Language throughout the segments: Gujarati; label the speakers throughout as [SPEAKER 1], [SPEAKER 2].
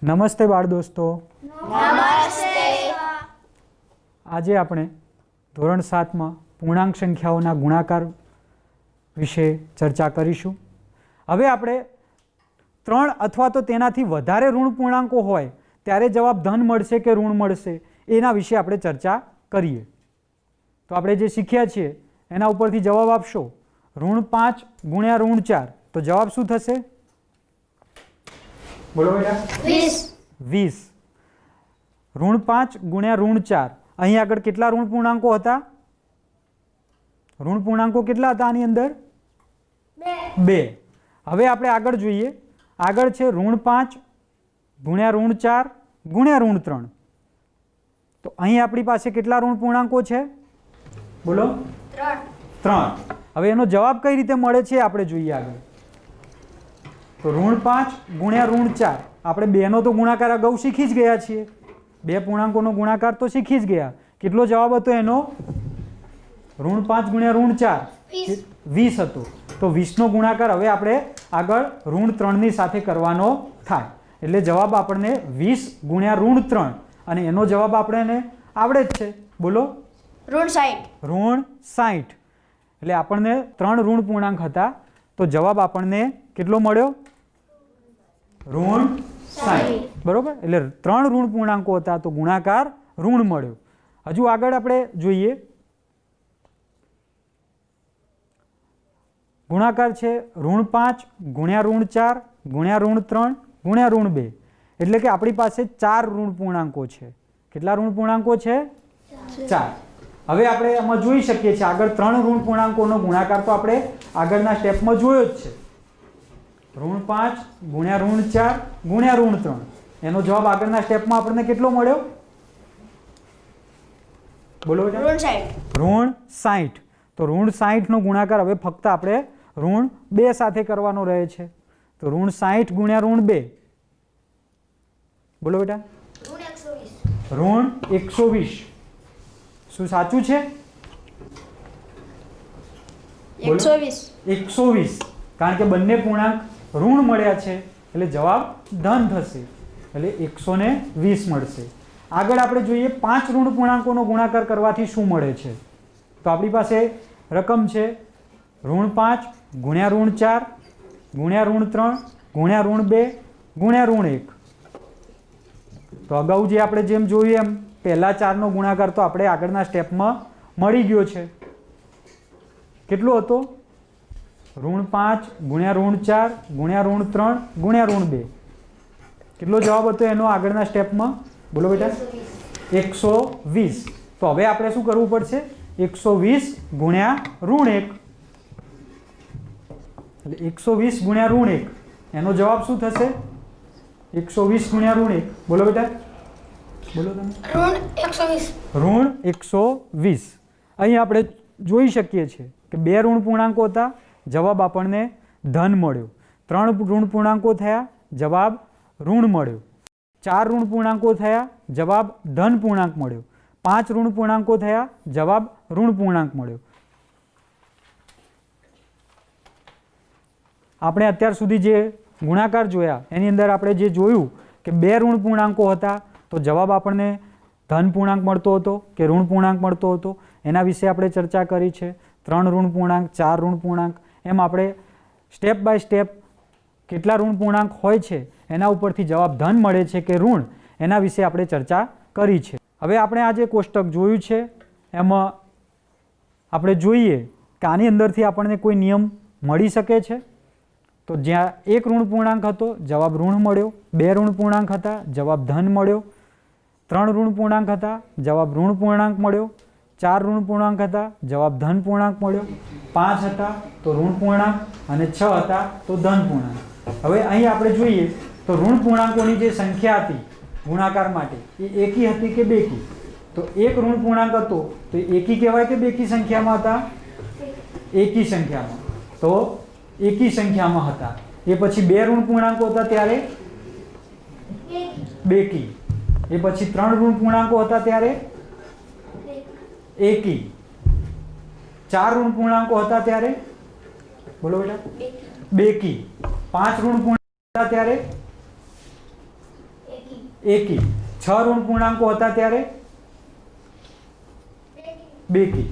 [SPEAKER 1] નમસ્તે બાળ દોસ્તો.
[SPEAKER 2] નમસ્તે.
[SPEAKER 1] આજે આપણે ધોરણ 7માં પૂર્ણાંક સંખ્યાઓના ગુણાકાર વિશે ચર્ચા કરીશું. હવે આપણે 3 અથવા તો તેનાથી વધારે ઋણ પૂર્ણાંકો હોય ત્યારે જવાબ ધન મળશે કે ઋણ મળશે એના વિશે આપણે ચર્ચા કરીએ. તો આપણે જે શીખ્યા છીએ એના ઉપરથી જવાબ આપશો. ઋણ 5 ગુણ્યા ઋણ 4 તો જવાબ શું થશે? બોલો બેટા. 20. ઋણ 5 ગુણ્યા ઋણ 4. અહીં આગળ કેટલા ઋણ પૂર્ણાંકો હતા? ઋણ પૂર્ણાંકો કેટલા હતા આની અંદર? 2. હવે આપણે આગળ જોઈએ. આગળ છે ઋણ 5 ગુણ્યા ઋણ 4 ગુણ્યા ઋણ 3. તો અહીં આપણી પાસે કેટલા ઋણ પૂર્ણાંકો છે? બોલો. 3. હવે એનો જવાબ કઈ રીતે મળે છે આપણે જોઈએ આગળ. તો ઋણ 5 ગુણ્યા ઋણ 4. આપણે બેનો તો ગુણાકાર અગાઉ શીખી જ ગયા છીએ. બે પૂર્ણાંકોનો ગુણાકાર તો શીખી જ ગયા. કેટલો જવાબ હતો એનો? ઋણ 5 ગુણ્યા ઋણ 4 20 હતો. તો 20નો ગુણાકાર હવે આપણે આગળ ઋણ 3ની સાથે કરવાનો થાય. એટલે જવાબ આપણને 20 ગુણ્યા ઋણ 3 અને એનો જવાબ આપણને આવડે જ છે. બોલો.
[SPEAKER 2] ઋણ 60.
[SPEAKER 1] ઋણ 60. એટલે આપણને 3 ઋણ પૂર્ણાંક હતા તો જવાબ આપણને કેટલો મળ્યો? ઋણ 60. બરોબર. એટલે 3 ઋણ પૂર્ણાંકો હતા તો ગુણાકાર ઋણ મળ્યો. હજુ આગળ આપણે જોઈએ. ગુણાકાર છે ઋણ 5 ગુણ્યા ઋણ 4 ગુણ્યા ઋણ 3 ગુણ્યા ઋણ 2. એટલે કે આપણી પાસે 4 ઋણ પૂર્ણાંકો છે. કેટલા ઋણ પૂર્ણાંકો છે? 4. હવે આપણે એમાં જોઈ શકીએ છીએ આગળ 3 ઋણ પૂર્ણાંકોનો ગુણાકાર તો આપણે આગળના સ્ટેપમાં જોયો જ છે. ઋણ 5 ગુણ્યા ઋણ 4 ગુણ્યા ઋણ 3. એનો જવાબ આગળના સ્ટેપમાં આપણને કેટલો મળ્યો? બોલો બેટા.
[SPEAKER 2] ઋણ 60.
[SPEAKER 1] ઋણ 60. તો ઋણ 60નો ગુણાકાર હવે ફક્ત આપણે ઋણ 2 સાથે કરવાનો રહે છે. તો ઋણ 60 ગુણ્યા ઋણ 2. બોલો બેટા.
[SPEAKER 2] ઋણ 120.
[SPEAKER 1] ઋણ 120. શું સાચું છે?
[SPEAKER 2] 120.
[SPEAKER 1] 120. કારણ કે બંને પૂર્ણાંક ઋણ મળ્યા છે એટલે જવાબ ધન થશે. એટલે 120 મળશે. આગળ આપણે જોઈએ 5 ઋણ પૂર્ણાંકોનો ગુણાકાર કરવાથી શું મળે છે. તો આપણી પાસે રકમ છે ઋણ 5 ગુણ્યા ઋણ 4 ગુણ્યા ઋણ 3 ગુણ્યા ઋણ 2 ગુણ્યા ઋણ 1. તો અગાઉ જે આપણે જેમ જોયું એમ પહેલા 4નો ગુણાકાર તો આપણે આગળના સ્ટેપમાં મળી ગયો છે. કેટલો હતો? ઋણ 5 ગુણ્યા ઋણ 4 ગુણ્યા ઋણ 3 ગુણ્યા ઋણ 2. કેટલો જવાબ હતો એનો આગળના સ્ટેપમાં? બોલો બેટા. 120. તો હવે આપણે શું કરવું પડશે? 120 ગુણ્યા ઋણ 1. એટલે 120 ગુણ્યા ઋણ 1 એનો જવાબ શું થશે? 120 ગુણ્યા ઋણ 1. બોલો બેટા. બોલો તમે.
[SPEAKER 2] ઋણ 120.
[SPEAKER 1] ઋણ 120. અહીં આપણે જોઈ શકીએ છીએ કે 2 ઋણ પૂર્ણાંકો હતા, જવાબ આપણને ધન મળ્યો. 3 ઋણ પૂર્ણાંકો થયા, જવાબ ઋણ મળ્યો. 4 ઋણ પૂર્ણાંકો થયા, જવાબ ધન પૂર્ણાંક મળ્યો. 5 ઋણ પૂર્ણાંકો થયા, જવાબ ઋણ પૂર્ણાંક મળ્યો. આપણે અત્યાર સુધી જે ગુણાકાર જોયા એની અંદર આપણે જે જોયું કે 2 ઋણ પૂર્ણાંકો હતા તો જવાબ આપણને ધન પૂર્ણાંક મળતો હતો કે ઋણ પૂર્ણાંક મળતો હતો એના વિશે આપણે ચર્ચા કરી છે. 3 ઋણ પૂર્ણાંક, 4 ઋણ પૂર્ણાંક, એમ આપણે સ્ટેપ બાય સ્ટેપ કેટલા ઋણ પૂર્ણાંક હોય છે એના ઉપરથી જવાબ ધન મળે છે કે ઋણ એના વિશે આપણે ચર્ચા કરી છે. હવે આપણે આ જે કોષ્ટક જોયું છે એમાં આપણે જોઈએ કે આની અંદરથી આપણને કોઈ નિયમ મળી શકે છે. તો જ્યાં 1 ઋણ પૂર્ણાંક હતો જવાબ ઋણ મળ્યો, 2 ઋણ પૂર્ણાંક હતા જવાબ ધન મળ્યો, 3 ઋણ પૂર્ણાંક હતા જવાબ ઋણ પૂર્ણાંક મળ્યો, 4 ઋણ પૂર્ણાંક હતા જવાબ ધન પૂર્ણાંક મળ્યો, 5 હતા તો ઋણ પૂર્ણાંક અને 6 હતા તો ધન પૂર્ણાંક. હવે અહીં આપણે જોઈએ તો ઋણ પૂર્ણાંકોની જે સંખ્યા હતી ગુણાકાર માટે એ એકી હતી કે બેકી? તો 1 ઋણ પૂર્ણાંક હતો તો એકી કહેવાય કે બેકી સંખ્યામાં હતા? એકી સંખ્યામાં. તો એકી સંખ્યામાં હતા. એ પછી 2 ઋણ પૂર્ણાંકો હતા ત્યારે બેકી. એ પછી 3 ઋણ પૂર્ણાંકો હતા ત્યારે એકી. 4 ઋણ પૂર્ણાંકો હતા ત્યારે બોલો બેટા બેકી. 5 ઋણ પૂર્ણાંકો હતા ત્યારે એકી. 6 ઋણ પૂર્ણાંકો હતા ત્યારે બેકી.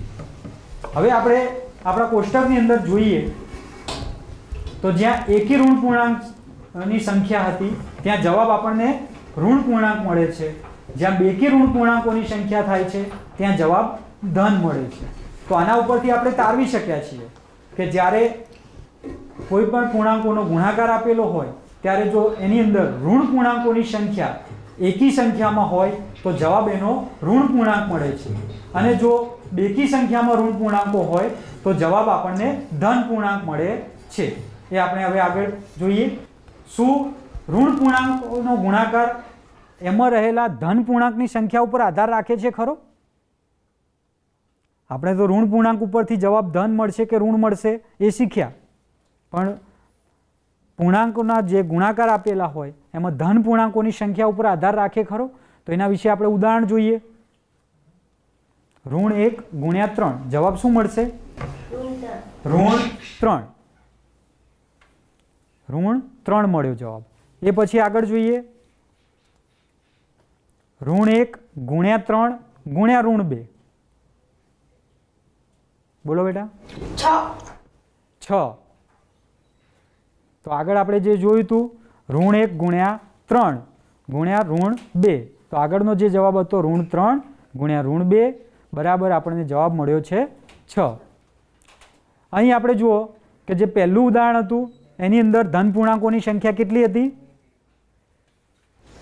[SPEAKER 1] હવે આપણે આપણા કોષ્ટકની અંદર જોઈએ તો જ્યાં એકી ઋણ પૂર્ણાંકની સંખ્યા હતી ત્યાં જવાબ આપણને ઋણ પૂર્ણાંક મળે છે. જ્યાં બેકી ઋણ પૂર્ણાંકોની સંખ્યા થાય છે ત્યાં જવાબ ધન મળે છે. તો આના ઉપરથી આપણે તારવી શક્યા છીએ કે જ્યારે કોઈ પણ પૂર્ણાંકોનો ગુણાકાર આપેલો હોય ત્યારે જો એની અંદર ઋણ પૂર્ણાંકોની સંખ્યા એકી સંખ્યામાં હોય તો જવાબ એનો ઋણ પૂર્ણાંક મળે છે, અને જો બેકી સંખ્યામાં ઋણ પૂર્ણાંકો હોય તો જવાબ આપણને ધન પૂર્ણાંક મળે છે. એ આપણે હવે આગળ જોઈએ. શું ઋણ પૂર્ણાંકોનો ગુણાકાર એમાં રહેલા ધન પૂર્ણાંકની સંખ્યા ઉપર આધાર રાખે છે ખરો? આપણે તો ઋણ પૂર્ણાંક ઉપરથી જવાબ ધન મળશે કે ઋણ મળશે એ શીખ્યા, પણ પૂર્ણાંકોના જે ગુણાકાર આપેલા હોય એમાં ધન પૂર્ણાંકોની સંખ્યા ઉપર આધાર રાખે ખરો? તો એના વિશે આપણે ઉદાહરણ જોઈએ. ઋણ 1 ગુણ્યા 3 જવાબ શું મળશે? ઋણ 3. ઋણ 3 મળ્યો જવાબ. એ પછી આગળ જોઈએ. ઋણ 1 ગુણ્યા 3 ગુણ્યા ઋણ 2. બોલો બેટા. 6. તો આગળ આપણે જે જોયું હતું ઋણ 1 ગુણ્યા 3 ગુણ્યા ઋણ 2, તો આગળનો જે જવાબ હતો ઋણ 3 ગુણ્યા ઋણ 2 બરાબર આપણને જવાબ મળ્યો છે 6. અહીં આપણે જુઓ કે જે પહેલું ઉદાહરણ હતું એની અંદર ધન પૂર્ણાંકોની સંખ્યા કેટલી હતી?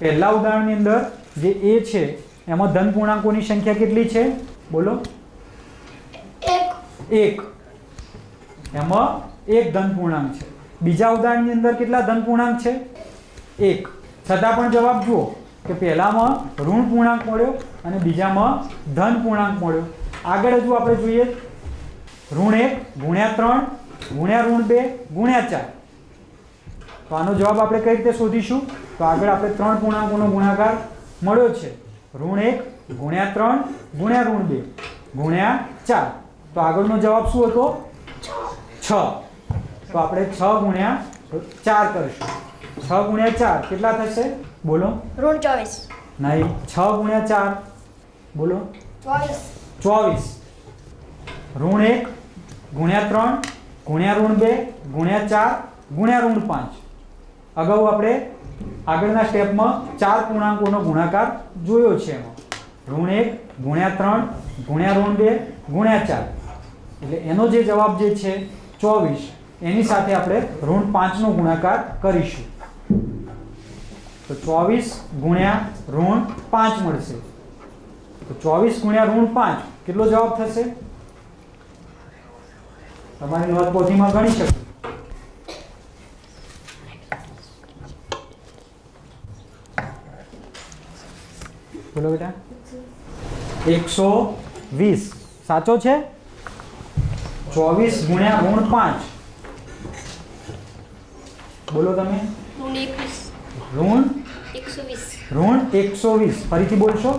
[SPEAKER 1] પહેલા ઉદાહરણની અંદર જે એ છે એમાં ધન પૂર્ણાંકોની સંખ્યા કેટલી છે? બોલો. 1. એમાં 1 ધન પૂર્ણાંક છે. બીજા ઉદાહરણની અંદર કેટલા ધન પૂર્ણાંક છે? 1. છતાં પણ જવાબ જુઓ કે પહેલામાં ઋણ પૂર્ણાંક મળ્યો અને બીજામાં ધન પૂર્ણાંક મળ્યો. આગળ હજુ આપણે જોઈએ ઋણ 1 ગુણ્યા 3 ગુણ્યા ઋણ 2 ગુણ્યા 4. તો આનો જવાબ આપણે કઈ રીતે શોધીશું? તો આગળ આપણે 3 પૂર્ણાંકોનો ગુણાકાર મળ્યો છે. ઋણ 1 ગુણ્યા 3 ગુણ્યા ઋણ 2 ગુણ્યા 4. તો આગળનો જવાબ શું હતો? 6. તો આપણે 6 ગુણ્યા 4 કરીશું. 6 ગુણ્યા 4 કેટલા થશે? બોલો.
[SPEAKER 2] ઋણ 24.
[SPEAKER 1] નહીં, 6 ગુણ્યા 4 બોલો. 24. ઋણ 1 ગુણ્યા 3 ગુણ્યા ઋણ 2 ગુણ્યા 4 ગુણ્યા ઋણ 5. અગાઉ આપણે આગળના સ્ટેપમાં 4 પૂર્ણાંકોનો ગુણાકાર જોયો છે. એમાં ઋણ 1 ગુણ્યા 3 ગુણ્યા ઋણ 2 ગુણ્યા 4, એટલે એનો જે જવાબ જે છે 24, એની સાથે આપણે ઋણ 5નો ગુણાકાર કરીશું. તો 24 ગુણ્યા ઋણ 5 મળશે. તો 24 ગુણ્યા ઋણ 5 કેટલો જવાબ થશે? તમારી નોંધપોથીમાં ગણી શકો. બોલો બેટા. 120 સાચો છે. 24 ગુણ્યા ઋણ 5 બોલો તમે. ઋણ 120. ફરીથી બોલશો.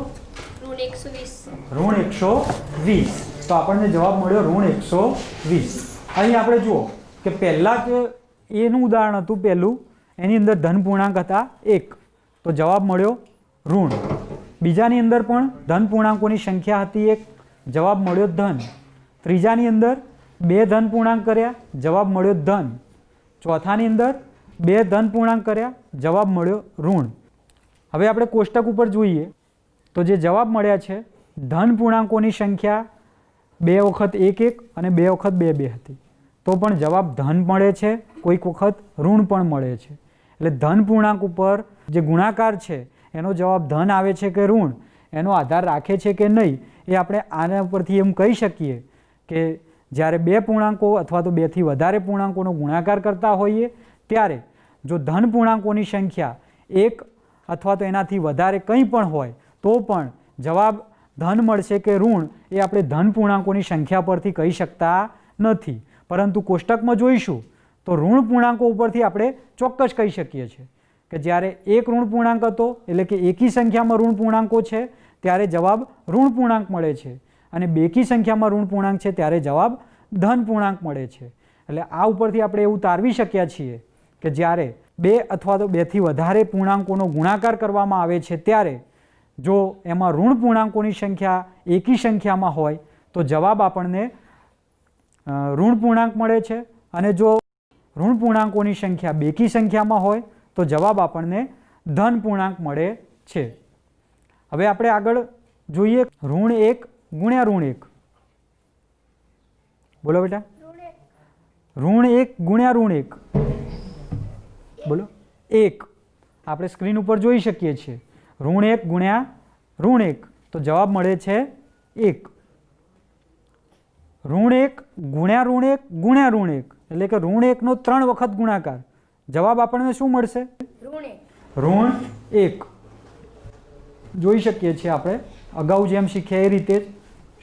[SPEAKER 1] ઋણ 120. તો આપણને જવાબ મળ્યો ઋણ 120. અહીં આપણે જુઓ કે પહેલાં જ એનું ઉદાહરણ હતું પહેલું, એની અંદર ધન પૂર્ણાંક હતા 1, તો જવાબ મળ્યો ઋણ. બીજાની અંદર પણ ધન પૂર્ણાંકોની સંખ્યા હતી 1, જવાબ મળ્યો ધન. ત્રીજાની અંદર 2 ધન પૂર્ણાંક કર્યા, જવાબ મળ્યો ધન. ચોથાની અંદર 2 ધન પૂર્ણાંક કર્યા, જવાબ મળ્યો ઋણ. હવે આપણે કોષ્ટક ઉપર જોઈએ તો જે જવાબ મળ્યા છે ધન પૂર્ણાંકોની સંખ્યા 2 વખત 1 1 અને 2 વખત 2 2 હતી, તો પણ જવાબ ધન મળે છે, કોઈક વખત ઋણ પણ મળે છે. એટલે ધન પૂર્ણાંક ઉપર જે ગુણાકાર છે એનો જવાબ ધન આવે છે કે ઋણ, એનો આધાર રાખે છે કે નહીં, એ આપણે આના ઉપરથી એમ કહી શકીએ કે જ્યારે 2 પૂર્ણાંકો અથવા તો 2થી વધારે પૂર્ણાંકોનો ગુણાકાર કરતા હોઈએ ત્યારે જો ધન પૂર્ણાંકોની સંખ્યા 1 અથવા તો એનાથી વધારે કંઈ પણ હોય તો પણ જવાબ ધન મળશે કે ઋણ, એ આપણે ધન પૂર્ણાંકોની સંખ્યા પરથી કહી શકતા નથી. પરંતુ કોષ્ટકમાં જોઈશું તો ઋણ પૂર્ણાંકો ઉપરથી આપણે ચોક્કસ કહી શકીએ છીએ કે જ્યારે 1 ઋણ પૂર્ણાંક હતો એટલે કે એકી સંખ્યામાં ઋણ પૂર્ણાંકો છે ત્યારે જવાબ ઋણ પૂર્ણાંક મળે છે, અને બેકી સંખ્યામાં ઋણ પૂર્ણાંક છે ત્યારે જવાબ ધન પૂર્ણાંક મળે છે. એટલે આ ઉપરથી આપણે એવું તારવી શક્યા છીએ કે જ્યારે 2 અથવા તો 2થી વધારે પૂર્ણાંકોનો ગુણાકાર કરવામાં આવે છે ત્યારે જો એમાં ઋણ પૂર્ણાંકોની સંખ્યા એકી સંખ્યામાં હોય તો જવાબ આપણને ઋણ પૂર્ણાંક મળે છે, અને જો ઋણ પૂર્ણાંકોની સંખ્યા બેકી સંખ્યામાં હોય તો જવાબ આપણને ધન પૂર્ણાંક મળે છે. હવે આપણે આગળ જોઈએ ઋણ 1 ગુણ્યા ઋણ 1. બોલો બેટા. ઋણ 1 ગુણ્યા ઋણ 1. બોલો. 1 આપણે સ્ક્રીન ઉપર જોઈ શકીએ છીએ. ઋણ 1 ગુણ્યા ઋણ 1 તો જવાબ મળે છે 1. ઋણ 1 ગુણ્યા ઋણ 1 ગુણ્યા ઋણ 1 એટલે કે ઋણ 1નો 3 વખત ગુણાકાર, જવાબ આપણને શું મળશે? ઋણ 1. જોઈ શકીએ છીએ આપણે અગાઉ જેમ શીખ્યા એ રીતે જ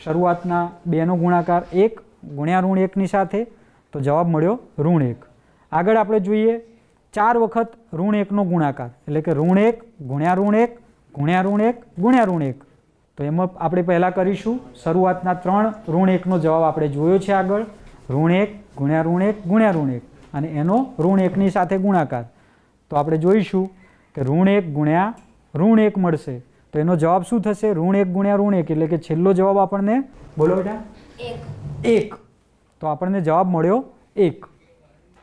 [SPEAKER 1] શરૂઆતના 2નો ગુણાકાર 1 ગુણ્યા ઋણ 1ની સાથે તો જવાબ મળ્યો ઋણ 1. આગળ આપણે જોઈએ 4 વખત ઋણ 1નો ગુણાકાર એટલે કે ઋણ 1 ગુણ્યા ઋણ 1 ગુણ્યા ઋણ 1 ગુણ્યા ઋણ 1. તો એમાં આપણે પહેલાં કરીશું શરૂઆતના 3 ઋણ 1નો જવાબ આપણે જોયો છે આગળ, ઋણ 1 ગુણ્યા ઋણ 1 ગુણ્યા ઋણ 1 અને એનો ઋણ 1ની સાથે ગુણાકાર. તો આપણે જોઈશું કે ઋણ 1 ગુણ્યા ઋણ 1 મળશે તો એનો જવાબ શું થશે? ઋણ 1 ગુણ્યા ઋણ 1 એટલે કે છેલ્લો જવાબ આપણને બોલો બેટા 1. તો આપણને જવાબ મળ્યો 1.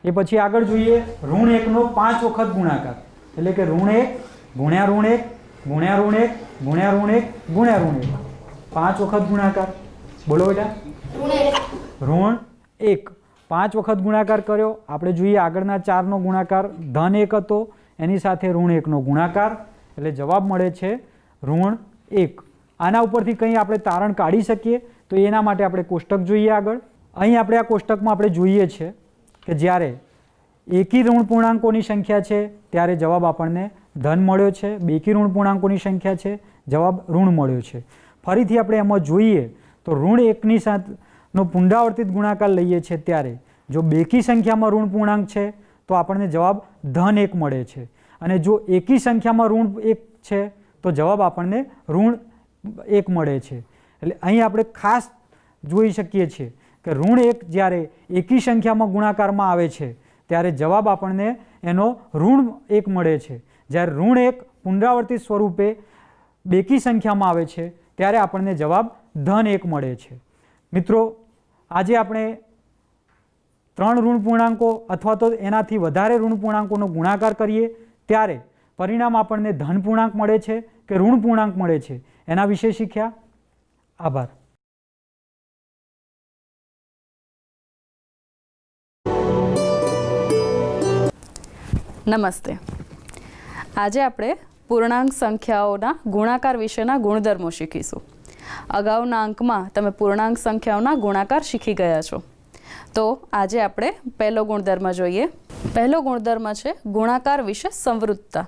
[SPEAKER 1] એ પછી આગળ જોઈએ ઋણ 1નો 5 વખત ગુણાકાર એટલે કે ઋણ 1 ગુણ્યા ઋણ 1 ગુણ્યા ઋણ 1 ગુણ્યા ઋણ 1 ગુણ્યા ઋણ 1 5 વખત ગુણાકાર. બોલો બેટા. ઋણ 1 5 વખત ગુણાકાર કર્યો. આપણે જોઈએ આગળના 4નો ગુણાકાર ધન 1 હતો, એની સાથે ઋણ 1નો ગુણાકાર એટલે જવાબ મળે છે ઋણ 1. આના ઉપરથી કંઈ આપણે તારણ કાઢી શકીએ તો એના માટે આપણે કોષ્ટક જોઈએ આગળ. અહીં આપણે આ કોષ્ટકમાં આપણે જોઈએ છે કે જ્યારે એકી ઋણ પૂર્ણાંકોની સંખ્યા છે ત્યારે જવાબ આપણને ધન મળ્યો છે, બેકી ઋણ પૂર્ણાંકોની સંખ્યા છે જવાબ ઋણ મળ્યો છે. ફરીથી આપણે એમાં જોઈએ તો ઋણ 1ની સાથેનો પુનરાવર્તિત ગુણાકાર લઈએ છીએ ત્યારે જો બેકી સંખ્યામાં ઋણ પૂર્ણાંક છે તો આપણને જવાબ ધન 1 મળે છે, અને જો એકી સંખ્યામાં ઋણ 1 છે તો જવાબ આપણને ઋણ 1 મળે છે. એટલે અહીં આપણે ખાસ જોઈ શકીએ છીએ કે ઋણ 1 જ્યારે એકી સંખ્યામાં ગુણાકારમાં આવે છે ત્યારે જવાબ આપણને એનો ઋણ 1 મળે છે, જ્યારે ઋણ 1 પુનરાવર્તિત સ્વરૂપે બેકી સંખ્યામાં આવે છે ત્યારે આપણને જવાબ ધન 1 મળે છે. મિત્રો આજે આપણે 3 ઋણ પૂર્ણાંકો અથવા તો એનાથી વધારે ઋણ પૂર્ણાંકોનો ગુણાકાર કરીએ ત્યારે પરિણામ આપણને ધન પૂર્ણાંક મળે છે કે ઋણ પૂર્ણાંક મળે છે એના વિશે શીખ્યા. આભાર.
[SPEAKER 3] નમસ્તે. આજે આપણે પૂર્ણાંક સંખ્યાઓના ગુણાકાર વિશેના ગુણધર્મો શીખીશું. અગાઉના અંકમાં તમે પૂર્ણાંક સંખ્યાઓના ગુણાકાર શીખી ગયા છો, તો આજે આપણે પહેલો ગુણધર્મ જોઈએ. પહેલો ગુણધર્મ છે ગુણાકાર વિશે સંવૃત્તતા.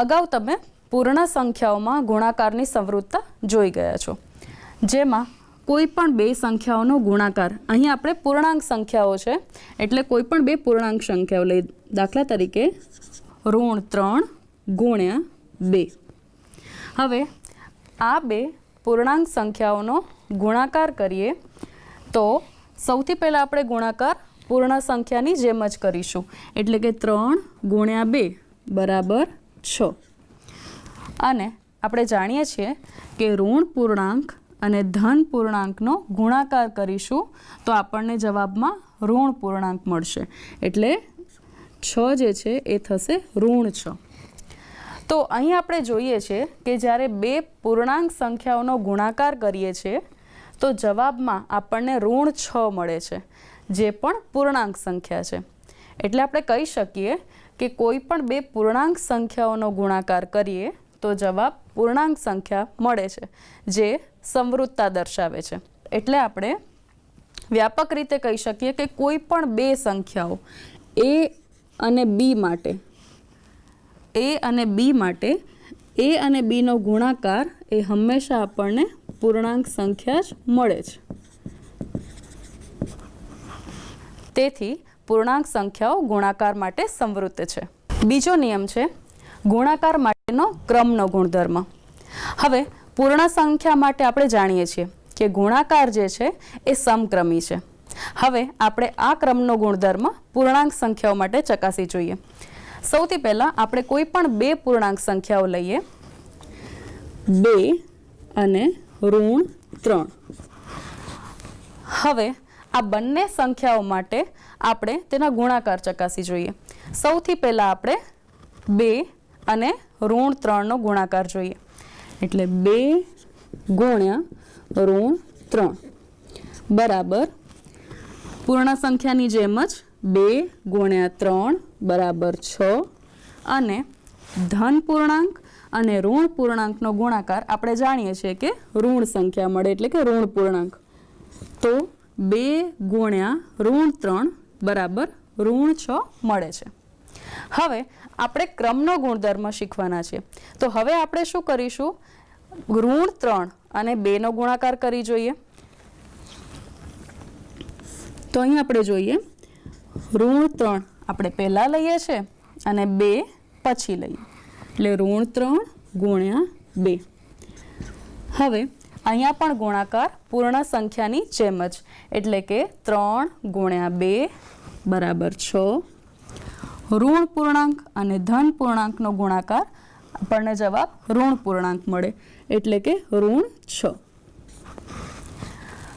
[SPEAKER 3] અગાઉ તમે પૂર્ણ સંખ્યાઓમાં ગુણાકારની સંવૃત્તતા જોઈ ગયા છો, જેમાં કોઈ પણ 2 સંખ્યાઓનો ગુણાકાર, અહીં આપણે પૂર્ણાંક સંખ્યાઓ છે એટલે કોઈ પણ 2 પૂર્ણાંક સંખ્યાઓ લઈ, દાખલા તરીકે ઋણ 3 ગુણ્યા 2. હવે આ 2 પૂર્ણાંક સંખ્યાઓનો ગુણાકાર કરીએ તો સૌથી પહેલાં આપણે ગુણાકાર પૂર્ણ સંખ્યાની જેમ જ કરીશું એટલે કે 3 ગુણ્યા 2 બરાબર 6. અને આપણે જાણીએ છીએ કે ઋણ પૂર્ણાંક અને ધન પૂર્ણાંકનો ગુણાકાર કરીશું તો આપણને જવાબમાં ઋણ પૂર્ણાંક મળશે એટલે 6 જે છે એ થશે ઋણ 6. તો અહીં આપણે જોઈએ છીએ કે જ્યારે 2 પૂર્ણાંક સંખ્યાઓનો ગુણાકાર કરીએ છીએ તો જવાબમાં આપણને ઋણ 6 મળે છે, જે પણ પૂર્ણાંક સંખ્યા છે. એટલે આપણે કહી શકીએ કે કોઈ પણ 2 પૂર્ણાંક સંખ્યાઓનો ગુણાકાર કરીએ તો જવાબ પૂર્ણાંક સંખ્યા મળે છે, જે સંવૃત્તતા દર્શાવે છે. એટલે આપણે વ્યાપક રીતે કહી શકીએ કે કોઈ પણ 2 સંખ્યાઓ a અને b માટે a અને b નો ગુણાકાર એ હંમેશા આપણને પૂર્ણાંક સંખ્યા જ મળે છે. તેથી પૂર્ણાંક સંખ્યાઓ ગુણાકાર માટે સંવૃત્ત છે. બીજો નિયમ છે ગુણાકાર માટેનો ક્રમનો ગુણધર્મ. હવે પૂર્ણ સંખ્યા માટે આપણે જાણીએ છીએ કે ગુણાકાર જે છે એ સમક્રમી છે. હવે આપણે આ ક્રમનો ગુણધર્મ પૂર્ણાંક સંખ્યાઓ માટે ચકાસી જોઈએ. સૌથી પહેલાં આપણે કોઈ પણ બે પૂર્ણાંક સંખ્યાઓ લઈએ, 2 અને -3. હવે આ બંને સંખ્યાઓ માટે આપણે તેના ગુણાકાર ચકાસી જોઈએ. સૌથી પહેલાં આપણે 2 અને -3 નો ગુણાકાર જોઈએ. એટલે 2 ગુણ્યા -3 બરાબર પૂર્ણ સંખ્યાની જેમ જ 2 ગુણ્યા 3 બરાબર 6 અને ધન પૂર્ણાંક અને ઋણ પૂર્ણાંકનો ગુણાકાર આપણે જાણીએ છીએ કે ઋણ સંખ્યા મળે એટલે કે ઋણ પૂર્ણાંક. તો 2 ગુણ્યા -3 બરાબર -6 મળે છે. હવે આપણે ક્રમનો ગુણધર્મ શીખવાના છે. તો હવે આપણે શું કરીશું, -3 અને 2 નો ગુણાકાર કરી જોઈએ. તો અહીં આપણે જોઈએ -3 આપણે પહેલાં લઈએ છીએ અને 2 પછી લઈએ, એટલે -3 ગુણ્યા 2. હવે અહીંયા પણ ગુણાકાર પૂર્ણ સંખ્યાની જેમ જ, એટલે કે 3 ગુણ્યા 2 બરાબર 6. ઋણ પૂર્ણાંક અને ધન પૂર્ણાંકનો ગુણાકાર આપણને જવાબ ઋણ પૂર્ણાંક મળે એટલે કે -6.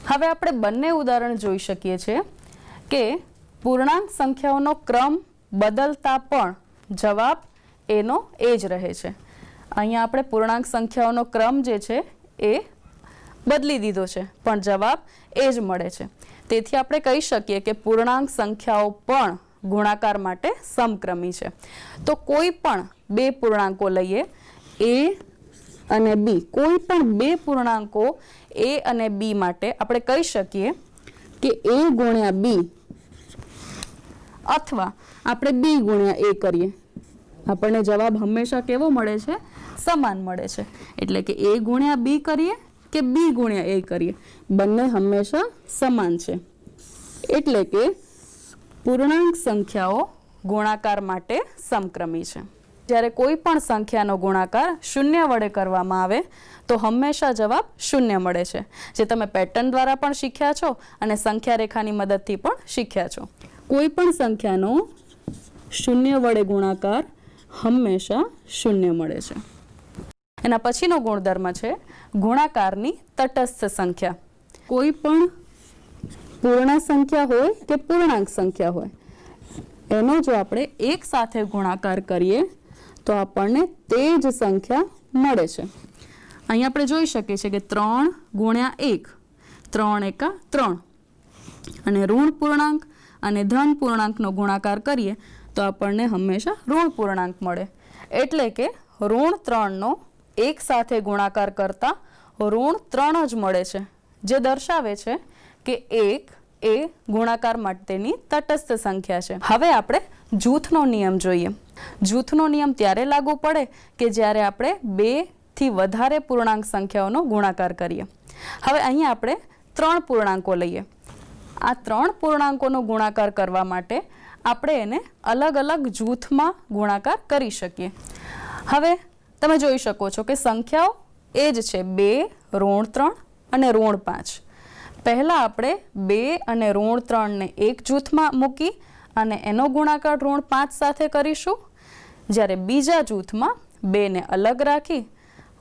[SPEAKER 3] હવે આપણે બંને ઉદાહરણ જોઈ શકીએ છીએ કે પૂર્ણાંક સંખ્યાઓનો ક્રમ બદલતા પણ જવાબ એનો એ જ રહે છે. અહીંયા આપણે પૂર્ણાંક સંખ્યાઓનો ક્રમ જે છે એ બદલી દીધો છે પણ જવાબ એ જ મળે છે. તેથી આપણે કહી શકીએ કે પૂર્ણાંક સંખ્યાઓ પણ ગુણાકાર માટે સમક્રમી છે. તો કોઈ પણ બે પૂર્ણાંકો લઈએ, a અને b, કોઈ પણ બે પૂર્ણાંકો a અને b માટે આપણે કહી શકીએ કે a ગુણ્યા b અથવા આપણે b ગુણ્યા a કરીએ, આપણને જવાબ હંમેશા કેવો મળે છે, સમાન મળે છે. એટલે કે a ગુણ્યા b કરીએ કે b ગુણ્યા a કરીએ, બંને હંમેશા સમાન છે. એટલે કે પૂર્ણાંક સંખ્યાઓ ગુણાકાર માટે સમક્રમી છે. જ્યારે કોઈ પણ સંખ્યાનો ગુણાકાર 0 વડે કરવામાં આવે તો હંમેશા જવાબ 0 મળે છે, જે તમે પેટર્ન દ્વારા પણ શીખ્યા છો અને સંખ્યા રેખાની મદદથી પણ શીખ્યા છો. કોઈ પણ સંખ્યાનો 0 વડે ગુણાકાર હંમેશા 0 મળે છે. એના પછીનો ગુણધર્મ છે ગુણાકારની તટસ્થ સંખ્યા. કોઈ પણ પૂર્ણ સંખ્યા હોય કે પૂર્ણાંક સંખ્યા હોય, એનો જો આપણે એક સાથે ગુણાકાર કરીએ તો આપણને તે જ સંખ્યા મળે છે. અહીં આપણે જોઈ શકીએ છીએ કે 3 ગુણ્યા 1, 3 એકા 3, અને ઋણ પૂર્ણાંક અને ધન પૂર્ણાંકનો ગુણાકાર કરીએ તો આપણને હંમેશા ઋણ પૂર્ણાંક મળે. એટલે કે ઋણ 3નો એક સાથે ગુણાકાર કરતાં ઋણ 3 જ મળે છે, જે દર્શાવે છે કે 1 એ ગુણાકાર માટેની તટસ્થ સંખ્યા છે. હવે આપણે જૂથનો નિયમ જોઈએ. જૂથનો નિયમ ત્યારે લાગુ પડે કે જ્યારે આપણે 2 થી વધારે પૂર્ણાંક સંખ્યાઓનો ગુણાકાર કરીએ. હવે અહીં આપણે 3 પૂર્ણાંકો લઈએ. આ 3 પૂર્ણાંકોનો ગુણાકાર કરવા માટે આપણે એને અલગ અલગ જૂથમાં ગુણાકાર કરી શકીએ. હવે તમે જોઈ શકો છો કે સંખ્યાઓ એ જ છે, 2, -3 અને -5. પહેલાં આપણે 2 અને -3 ને એક જૂથમાં મૂકી અને એનો ગુણાકાર -5 સાથે કરીશું. જ્યારે બીજા જૂથમાં 2 ને અલગ રાખી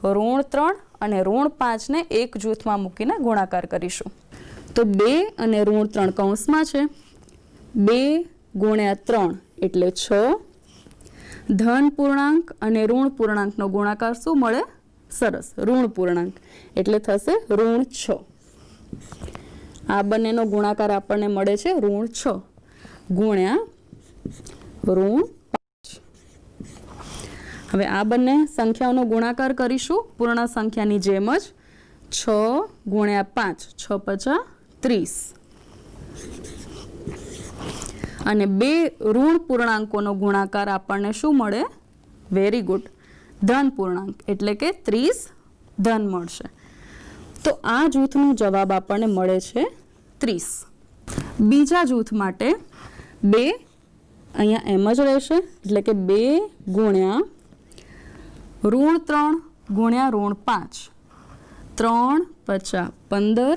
[SPEAKER 3] -3 અને -5 ને એક જૂથમાં મૂકીને ગુણાકાર કરીશું. તો 2 અને -3 કૌંસમાં છે, 2 ગુણ્યા 3 એટલે 6. ધન પૂર્ણાંક અને ઋણ પૂર્ણાંકનો ગુણાકાર શું મળે? સરસ, ઋણ પૂર્ણાંક એટલે થશે -6. આ બંનેનો ગુણાકાર આપણને મળે છે -6 ગુણ્યા -5. હવે આ બંને સંખ્યાઓનો ગુણાકાર કરીશું પૂર્ણ સંખ્યાની જેમ જ. 6 ગુણ્યા 5, 6 પચા 30. અને બે ઋણ પૂર્ણાંકોનો ગુણાકાર આપણને શું મળે? વેરી ગુડ, ધન પૂર્ણાંક એટલે કે 30 ધન મળશે. તો આ જૂથનો જવાબ આપણને મળે છે 30. બીજા જૂથ માટે 2 અહીંયા એમ જ રહેશે, એટલે કે 2 ગુણ્યા -3 ગુણ્યા -5, 3 પચા 15.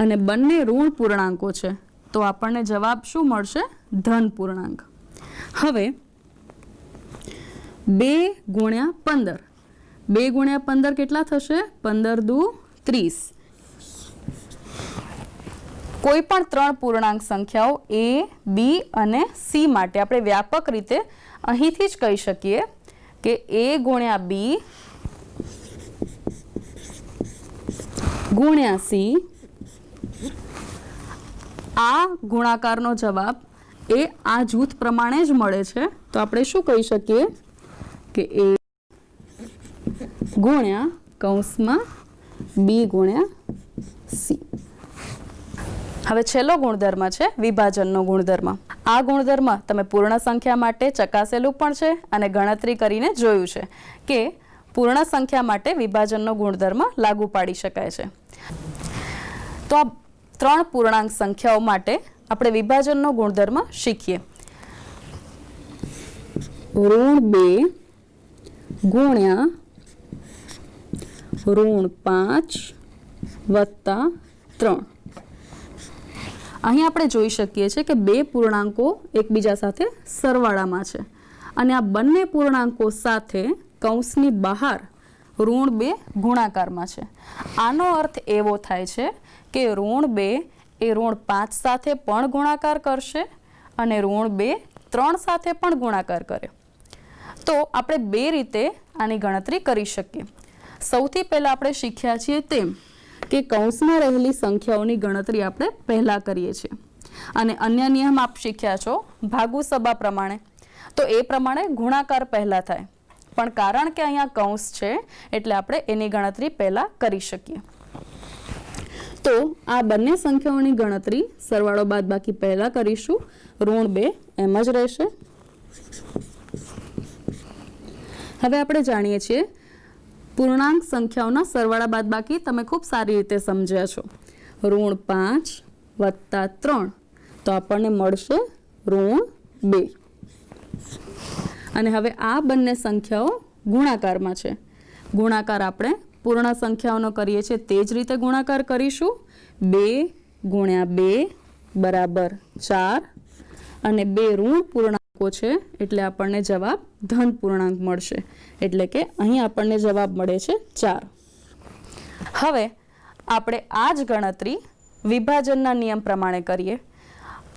[SPEAKER 3] અને બંને ઋણ પૂર્ણાંકો છે, તો આપણને જવાબ શું મળશે? ધન પૂર્ણાંક. હવે 2 ગુણ્યા 15, 2 ગુણ્યા 15 કેટલા થશે? 15 દુ 30. કોઈ પણ 3 પૂર્ણાંક સંખ્યાઓ a, b અને c માટે આપણે વ્યાપક રીતે અહીંથી જ કહી શકીએ કે a ગુણ્યા b ગુણ્યા c, આ ગુણાકારનો જવાબ એ આ જૂથ પ્રમાણે જ મળે છે. તો આપણે શું કહી શકીએ કે a ગુણ્યા કૌંસમાં b ગુણ્યા c. હવે છેલ્લો ગુણધર્મ છે વિભાજનનો ગુણધર્મ. આ ગુણધર્મ તમે પૂર્ણ સંખ્યા માટે ચકાસેલું પણ છે અને ગણતરી કરીને જોયું છે કે પૂર્ણ સંખ્યા માટે વિભાજનનો ગુણધર્મ લાગુ પાડી શકાય છે. તો આ 3 પૂર્ણાંક સંખ્યાઓ માટે આપણે વિભાજનનો ગુણધર્મ શીખીએ. ઋણ 2 ગુણ્યા ઋણ 5 વત્તા 3. અહીં આપણે જોઈ શકીએ છીએ કે 2 પૂર્ણાંકો એકબીજા સાથે સરવાળામાં છે અને આ બંને પૂર્ણાંકો સાથે કૌંસની બહાર ઋણ 2 ગુણાકારમાં છે. આનો અર્થ એવો થાય છે કે ઋણ 2 એ ઋણ 5 સાથે પણ ગુણાકાર કરશે અને ઋણ 2 3 સાથે પણ ગુણાકાર કરે. તો આપણે 2 રીતે આની ગણતરી કરી શકીએ. સૌથી પહેલાં આપણે શીખ્યા છીએ તેમ કે કૌંસમાં રહેલી સંખ્યાઓની ગણતરી આપણે પહેલાં કરીએ છીએ અને અન્ય નિયમ આપ શીખ્યા છો ભાગુ સબા પ્રમાણે. તો એ પ્રમાણે ગુણાકાર પહેલાં થાય, પણ કારણ કે અહીંયા કૌંસ છે એટલે આપણે એની ગણતરી પહેલાં કરી શકીએ. તો આ બંને સંખ્યાઓની ગણતરી સરવાળો બાદબાકી પહેલાં કરીશું. ઋણ 2 એમ જ રહેશે. હવે આપણે જાણીએ છીએ પૂર્ણાંક સંખ્યાઓના સરવાળા બાદબાકી તમે ખૂબ સારી રીતે સમજ્યા છો. ઋણ 5 વત્તા 3 તો આપણને મળશે ઋણ 2. અને હવે આ બંને સંખ્યાઓ ગુણાકારમાં છે. ગુણાકાર આપણે પૂર્ણ સંખ્યાઓનો કરીએ છીએ તે જ રીતે ગુણાકાર કરીશું. 2 ગુણ્યા 2 બરાબર 4 અને 2 ઋણ પૂર્ણાંકો છે એટલે આપણને જવાબ ધન પૂર્ણાંક મળશે. એટલે કે અહીં આપણને જવાબ મળે છે 4. હવે આપણે આ જ ગણતરી વિભાજનના નિયમ પ્રમાણે કરીએ.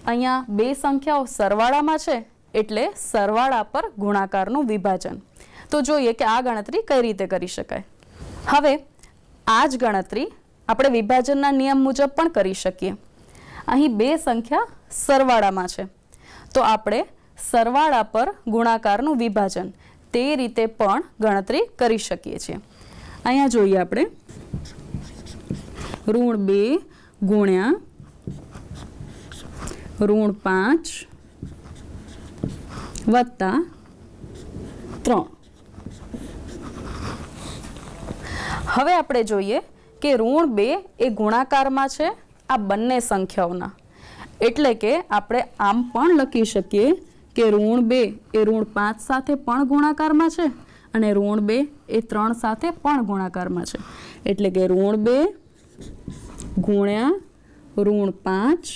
[SPEAKER 3] અહીંયા 2 સંખ્યાઓ સરવાળામાં છે એટલે સરવાળા પર ગુણાકારનું વિભાજન. તો જોઈએ કે આ ગણતરી કઈ રીતે કરી શકાય. હવે આ જ ગણતરી આપણે વિભાજનના નિયમ મુજબ પણ કરી શકીએ. અહીં 2 સંખ્યા સરવાળામાં છે તો આપણે સરવાળા પર ગુણાકારનું વિભાજન તે રીતે પણ ગણતરી કરી શકીએ છીએ. અહીંયા જોઈએ આપણે ઋણ 2 ગુણ્યા ઋણ 5 વત્તા 3. હવે આપણે જોઈએ કે ઋણ 2 એ ગુણાકારમાં છે આ બંને સંખ્યાઓના. એટલે કે આપણે આમ પણ લખી શકીએ કે ઋણ 2 એ ઋણ 5 સાથે પણ ગુણાકારમાં છે અને ઋણ 2 એ 3 સાથે પણ ગુણાકારમાં છે. એટલે કે ઋણ 2 ગુણ્યા ઋણ 5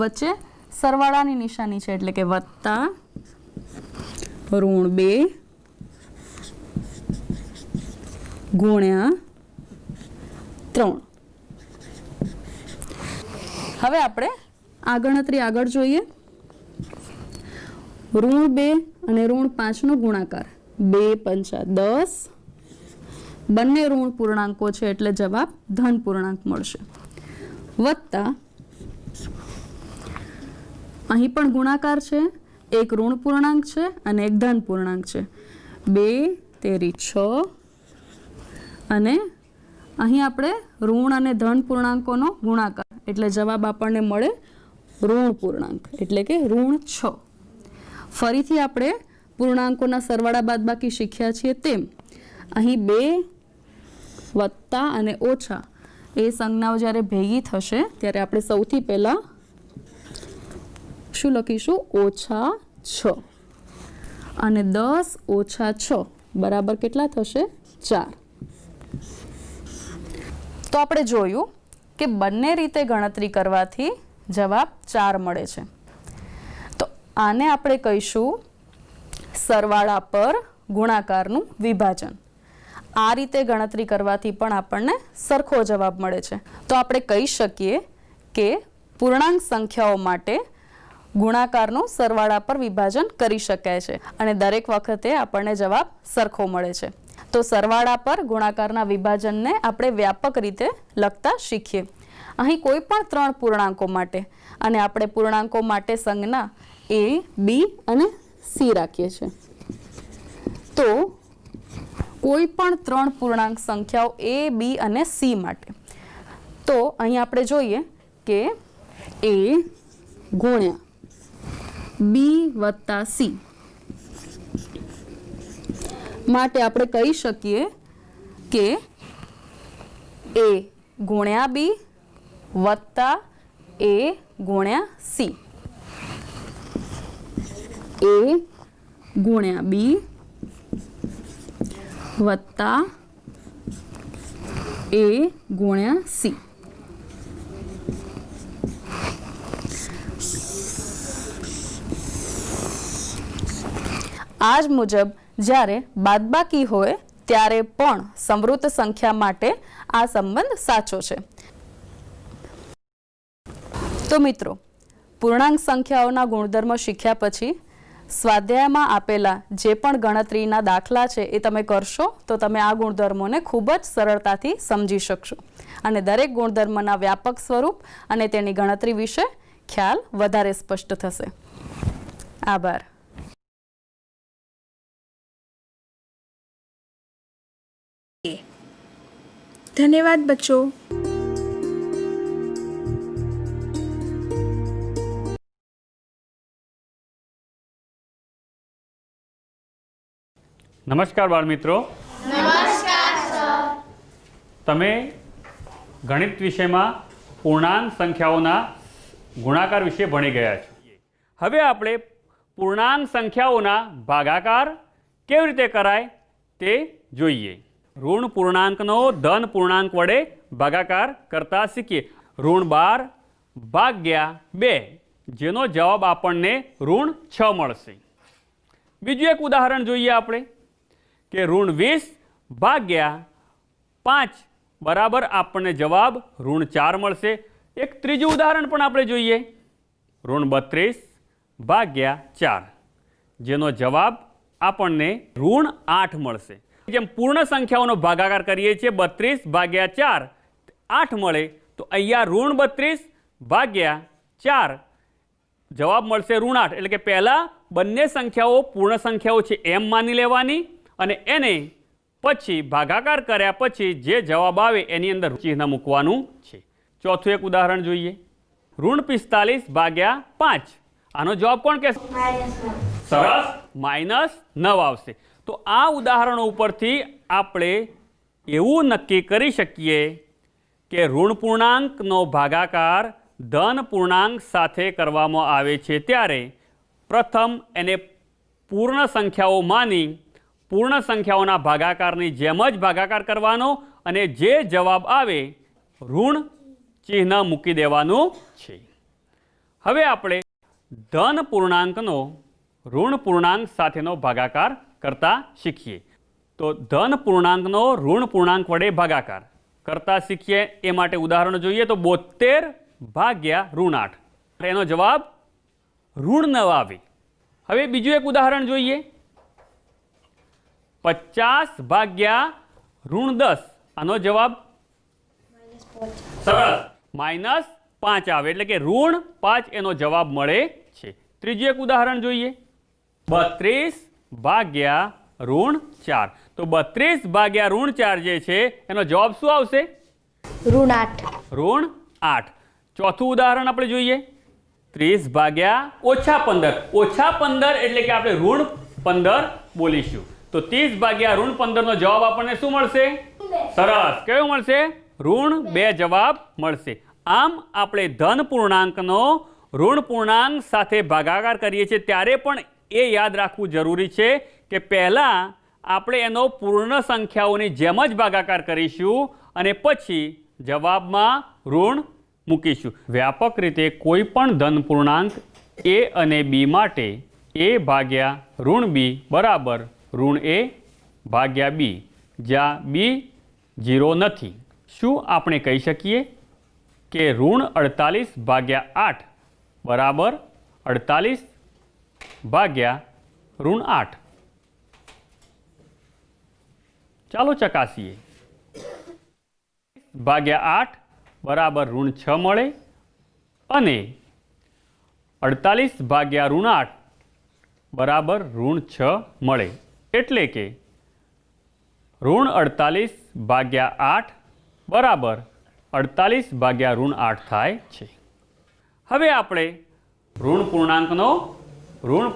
[SPEAKER 3] વચ્ચે સરવાળાની નિશાની છે એટલે કે વત્તા ઋણ 2 ગુણ્યા 3. હવે આપણે આ ગણતરી આગળ જોઈએ. ઋણ 2 અને ઋણ 5નો ગુણાકાર 2 પંચા 10. બંને ઋણ પૂર્ણાંકો છે એટલે જવાબ ધન પૂર્ણાંક મળશે. વત્તા અહીં પણ ગુણાકાર છે, એક ઋણ પૂર્ણાંક છે અને એક ધન પૂર્ણાંક છે. 2 તેરી 6 અને અહીં આપણે ઋણ અને ધન પૂર્ણાંકોનો ગુણાકાર એટલે જવાબ આપણને મળે ઋણ પૂર્ણાંક એટલે કે ઋણ 6. ફરીથી આપણે પૂર્ણાંકોના સરવાળા બાદબાકી શીખ્યા છીએ તેમ અહીં 2 વત્તા અને ઓછા એ સંજ્ઞાઓ જ્યારે ભેગી થશે ત્યારે આપણે સૌથી પહેલાં શું લખીશું? ઓછા 6 અને 10 ઓછા 6 બરાબર કેટલા થશે? 4. તો આપણે જોયું કે બંને રીતે ગણતરી કરવાથી જવાબ 4 મળે છે. તો આને આપણે કહીશું સરવાળા પર ગુણાકારનું વિભાજન. આ રીતે ગણતરી કરવાથી પણ આપણને સરખો જવાબ મળે છે. તો આપણે કહી શકીએ કે પૂર્ણાંક સંખ્યાઓ માટે ગુણાકારનું સરવાળા પર વિભાજન કરી શકાય છે અને દરેક વખતે આપણને જવાબ સરખો મળે છે. તો સરવાળા પર ગુણાકારના વિભાજનને આપણે વ્યાપક રીતે લખતા શીખીએ. અહીં કોઈ પણ 3 પૂર્ણાંકો માટે અને આપણે પૂર્ણાંકો માટે સંજ્ઞા A, B અને C રાખીએ છીએ. તો કોઈ પણ 3 પૂર્ણાંક સંખ્યાઓ A, B અને C માટે તો અહીં આપણે જોઈએ કે A ગુણ્યા B વત્તા C માટે આપણે કહી શકીએ કે A ગુણ્યા B વત્તા A ગુણ્યા C. A ગુણ્યા B વત્તા A ગુણ્યા C. આ જ મુજબ જ્યારે બાદબાકી હોય ત્યારે પણ સમૃદ્ધ સંખ્યા માટે આ સંબંધ સાચો છે. તો મિત્રો, પૂર્ણાંક સંખ્યાઓના ગુણધર્મો શીખ્યા પછી સ્વાધ્યાયમાં આપેલા જે પણ ગણતરીના દાખલા છે એ તમે કરશો તો તમે આ ગુણધર્મોને ખૂબ જ સરળતાથી સમજી શકશો અને દરેક ગુણધર્મના વ્યાપક સ્વરૂપ અને તેની ગણતરી વિશે ખ્યાલ વધારે સ્પષ્ટ થશે. આભાર.
[SPEAKER 4] धन्यवाद बच्चों.
[SPEAKER 5] નમસ્કાર બાળ મિત્રો. નમસ્કાર સર. તમે ગણિત વિષયમાં પૂર્ણાંક સંખ્યાઓના ગુણાકાર વિશે ભણી ગયા છો. હવે આપણે પૂર્ણાંક સંખ્યાઓના ભાગાકાર કેવી રીતે કરાય તે જોઈએ. ઋણ પૂર્ણાંકનો ધન પૂર્ણાંક વડે ભાગાકાર કરતા શીખીએ. ઋણ 12 ભાગ્યા 2 જેનો જવાબ આપણને ઋણ 6 મળશે. બીજું એક ઉદાહરણ જોઈએ આપણે કે ઋણ 20 ભાગ્યા 5 બરાબર આપણને જવાબ ઋણ 4 મળશે. એક ત્રીજું ઉદાહરણ પણ આપણે જોઈએ. ઋણ 32 ભાગ્યા 4 જેનો જવાબ આપણને ઋણ 8 મળશે. જેમ પૂર્ણ સંખ્યાઓનો ભાગાકાર કરીએ છીએ 32 ભાગ્યા 4 8 મળે તો અહીંયા ઋણ 32 ભાગ્યા 4 જવાબ મળશે ઋણ 8. એટલે કે પહેલાં બંને સંખ્યાઓ પૂર્ણ સંખ્યાઓ છે એમ માની લેવાની અને એને પછી ભાગાકાર કર્યા પછી જે જવાબ આવે એની અંદર ચિહ્ન મૂકવાનું છે. ચોથું એક ઉદાહરણ જોઈએ. ઋણ 45 ભાગ્યા 5 આનો જવાબ કોણ કહેશે? સરસ, -9 આવશે. તો આ ઉદાહરણો ઉપરથી આપણે એવું નક્કી કરી શકીએ કે ઋણ પૂર્ણાંકનો ભાગાકાર ધન પૂર્ણાંક સાથે કરવામાં આવે છે ત્યારે પ્રથમ એને પૂર્ણ સંખ્યાઓ માની પૂર્ણ સંખ્યાઓના ભાગાકારની જેમ જ ભાગાકાર કરવાનો અને જે જવાબ આવે ઋણ ચિહ્ન મૂકી દેવાનું છે. હવે આપણે ધન પૂર્ણાંકનો ઋણ પૂર્ણાંક સાથેનો ભાગાકાર કરતા શીખીએ. તો ધન પૂર્ણાંકનો ઋણ પૂર્ણાંક વડે ભાગાકાર કરતા શીખીએ એ માટે ઉદાહરણ જોઈએ તો 72 ભાગ્યા ઋણ 8 એનો જવાબ ઋણ 9 આવે. હવે બીજું એક ઉદાહરણ જોઈએ. 50 ભાગ્યા ઋણ 10 આનો જવાબ સરસ -5 આવે એટલે કે ઋણ 5 એનો જવાબ મળે છે. ત્રીજું એક ઉદાહરણ જોઈએ. 32 ભાગ્યા ઋણ 4 તો 32 ભાગ્યા ઋણ 4 જે છે એનો જવાબ શું આવશે?
[SPEAKER 2] ઋણ 8.
[SPEAKER 5] ઋણ 8. ચોથું ઉદાહરણ આપણે જોઈએ. 30 ભાગ્યા -15 -15 એટલે કે આપણે ઋણ 15 બોલીશું તો 30 ભાગ્યા ઋણ 15 નો જવાબ આપણને શું મળશે? સરસ, કયો મળશે? ઋણ 2 જવાબ મળશે. આમ આપણે ધન પૂર્ણાંકનો ઋણ પૂર્ણાંક સાથે ભાગાકાર કરીએ છીએ ત્યારે પણ એ યાદ રાખવું જરૂરી છે કે પહેલાં આપણે એનો પૂર્ણ સંખ્યાઓની જેમ જ ભાગાકાર કરીશું અને પછી જવાબમાં ઋણ મૂકીશું. વ્યાપક રીતે કોઈ પણ ધન પૂર્ણાંક a અને b માટે a ભાગ્યા ઋણ b બરાબર ઋણ a ભાગ્યા b, જ્યાં b 0 નથી. શું આપણે કહી શકીએ કે ઋણ 48 ભાગ્યા 8 બરાબર 48 ભાગ્યા ઋણ 8? ચાલો ચકાસીએ. ભાગ્યા 8 બરાબર ઋણ 6 મળે અને 48 ભાગ્યા ઋણ 8 બરાબર ઋણ 6 મળે. એટલે કે ઋણ 48 ભાગ્યા 8 બરાબર 48 ભાગ્યા ઋણ 8 થાય છે. હવે આપણે ઋણ